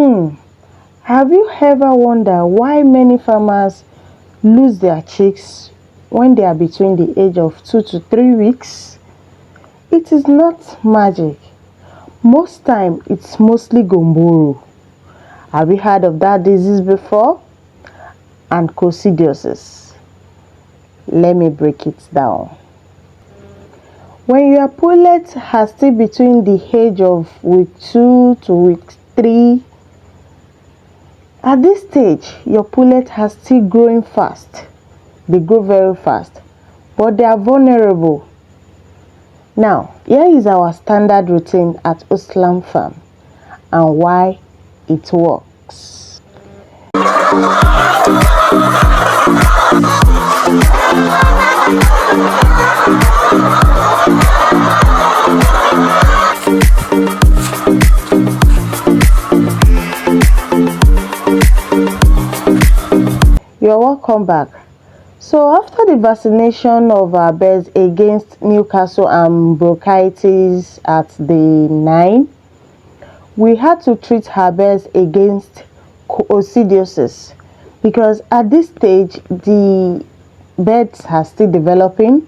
Have you ever wondered why many farmers lose their chicks when they are between the age of 2 to 3 weeks? It is not magic. Most time it's mostly gomboro. Have you heard of that disease before? And coccidiosis. Let me break it down. When your pullet has still between the age of week 2 to week 3, at this stage, your pullet has still growing fast. They grow very fast, but they are vulnerable. Now, here is our standard routine at Uslam Farm and why it works. You're welcome back. So after the vaccination of our birds against Newcastle and bronchitis at day 9, we had to treat our birds against coccidiosis because at this stage the birds are still developing,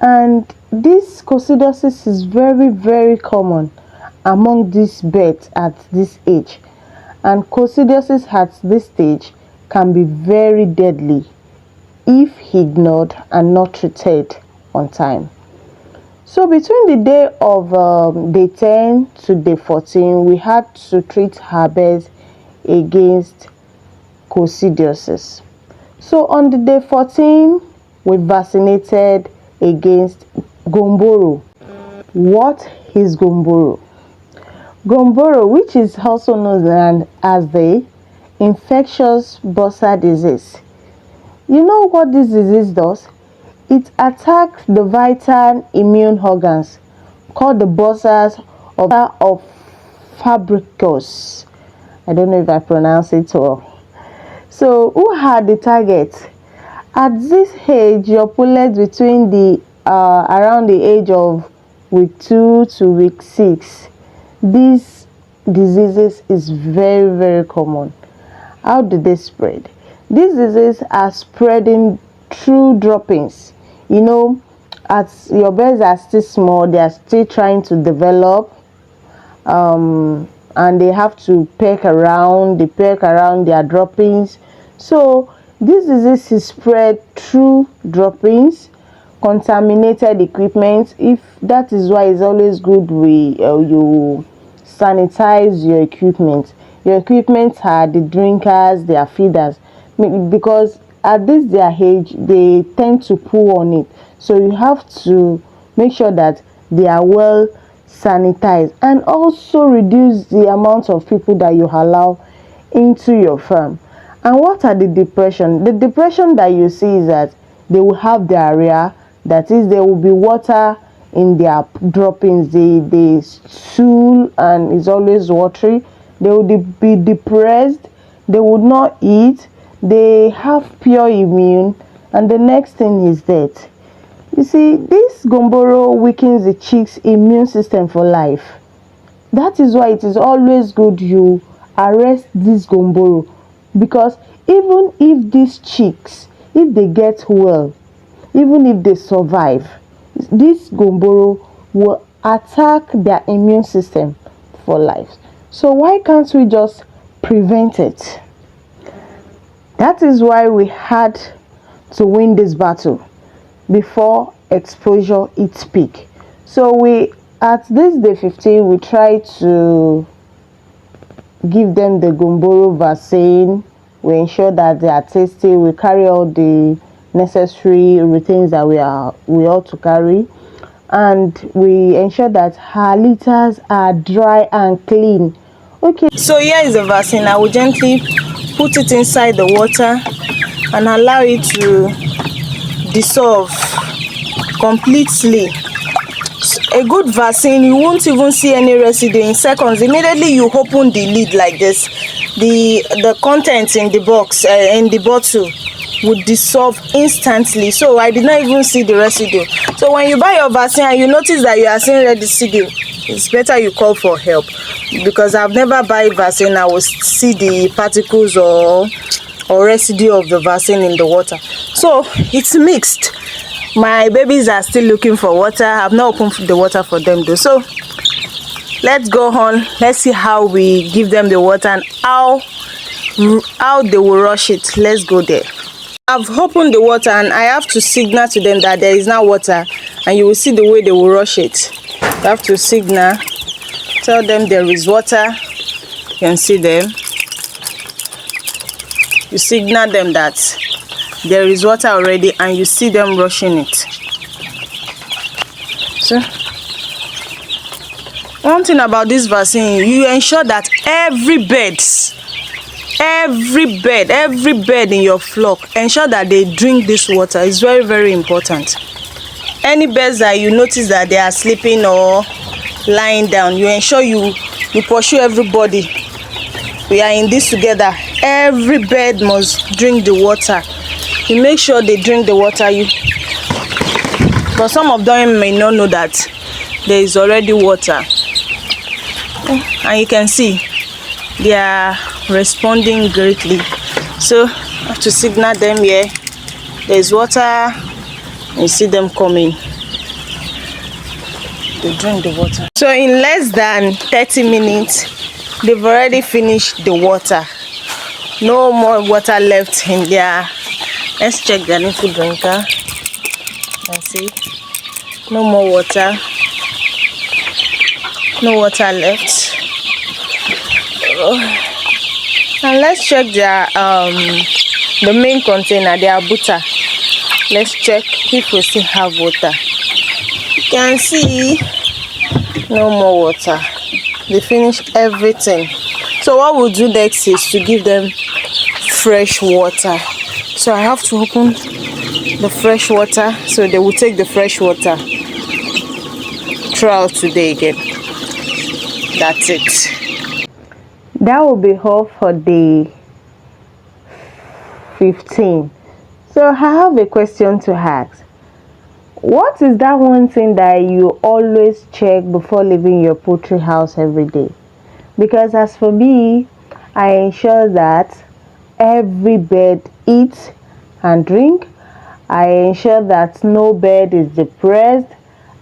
and this coccidiosis is very common among these birds at this age, and coccidiosis at this stage can be very deadly if ignored and not treated on time. So between the day of day 10 to day 14, we had to treat our birds against coccidiosis. So on the day 14, we vaccinated against gomboro. What is gomboro? Gomboro, which is also known as the infectious bursar disease. You know what this disease does? It attacks the vital immune organs called the bursars of Fabricus. I don't know if I pronounce it well. So who are the targets? At this age, your pullets between the around the age of week 2 to week 6, these diseases is very common. How do they spread? These diseases are spreading through droppings. You know, as your birds are still small, they are still trying to develop, and they have to peck around their droppings. So this disease is spread through droppings, contaminated equipment. If that is why it's always good you sanitize your equipment. Your equipment are the drinkers, they are feeders, because at this their age they tend to poo on it. So you have to make sure that they are well sanitized, and also reduce the amount of people that you allow into your farm. And what are the depression? The depression that you see is that they will have diarrhea, that is, there will be water in their droppings, they stool and it's always watery. They will be depressed, they would not eat, they have pure immune, and the next thing is death. You see, this gomboro weakens the chick's immune system for life. That is why it is always good you arrest this gomboro, because even if these chicks, if they get well, even if they survive, this gomboro will attack their immune system for life. So why can't we just prevent it? That is why we had to win this battle before exposure its peak. So we, at this day 15, we try to give them the gomboro vaccine. We ensure that they are tasty. We carry all the necessary routines that we ought to carry, and we ensure that her litters are dry and clean. Okay, so here is the vaccine. I will gently put it inside the water and allow it to dissolve completely. A good vaccine, you won't even see any residue in seconds. Immediately you open the lid like this, the contents in the box, in the bottle, would dissolve instantly. So I did not even see the residue. So when you buy your vaccine and you notice that you are seeing residue, it's better you call for help, because I've never buy vaccine I will see the particles or residue of the vaccine in the water. So it's mixed. My babies are still looking for water. I've not opened the water for them though. So let's go on. Let's see how we give them the water and how they will rush it. Let's go there. I've opened the water and I have to signal to them that there is now water, and you will see the way they will rush it. You have to signal, tell them there is water. You can see them. You signal them that there is water already, and you see them rushing it. So one thing about this vaccine, you ensure that every bed in your flock, ensure that they drink this water. It's very, very important. Any birds that you notice that they are sleeping or lying down, you ensure you pursue everybody. We are in this together. Every bird must drink the water. You make sure they drink the water. But some of them may not know that there is already water. And you can see they are responding greatly. So I have to signal them here. There is water. You see them coming. They drink the water. So in less than 30 minutes, they've already finished the water. No more water left in there. Let's check the little drinker. Let's see. No more water. No water left. And let's check their the main container, their butter. Let's check if we still have water. You can see no more water. They finished everything. So what we'll do next is to give them fresh water. So I have to open the fresh water, so they will take the fresh water throughout today again. That's it. That will be all for day 15. So I have a question to ask. What is that one thing that you always check before leaving your poultry house every day? Because as for me, I ensure that every bird eats and drink. I ensure that no bird is depressed,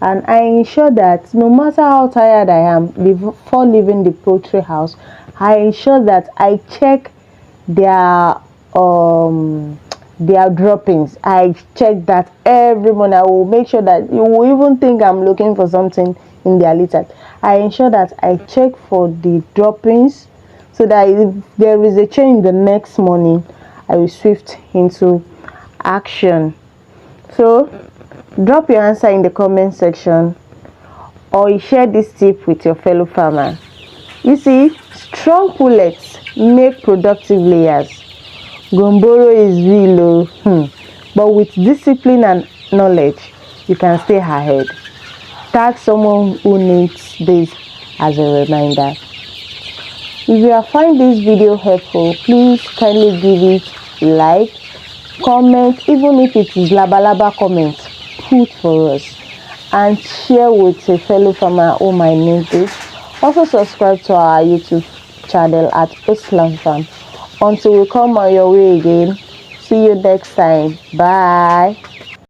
and I ensure that no matter how tired I am before leaving the poultry house, I ensure that I check their droppings. I check that every morning. I will make sure that you will even think I'm looking for something in their litter. I ensure that I check for the droppings, so that if there is a change the next morning, I will swift into action. So drop your answer in the comment section, or share this tip with your fellow farmer. You see, strong pullets make productive layers. Gomboro is real, but with discipline and knowledge, you can stay ahead. Tag someone who needs this as a reminder. If you find this video helpful, please kindly give it like, comment, even if it is laba comment, put for us, and share with a fellow farmer who might need this. Also subscribe to our YouTube channel at Islam Farm. Until we come on your way again, see you next time. Bye.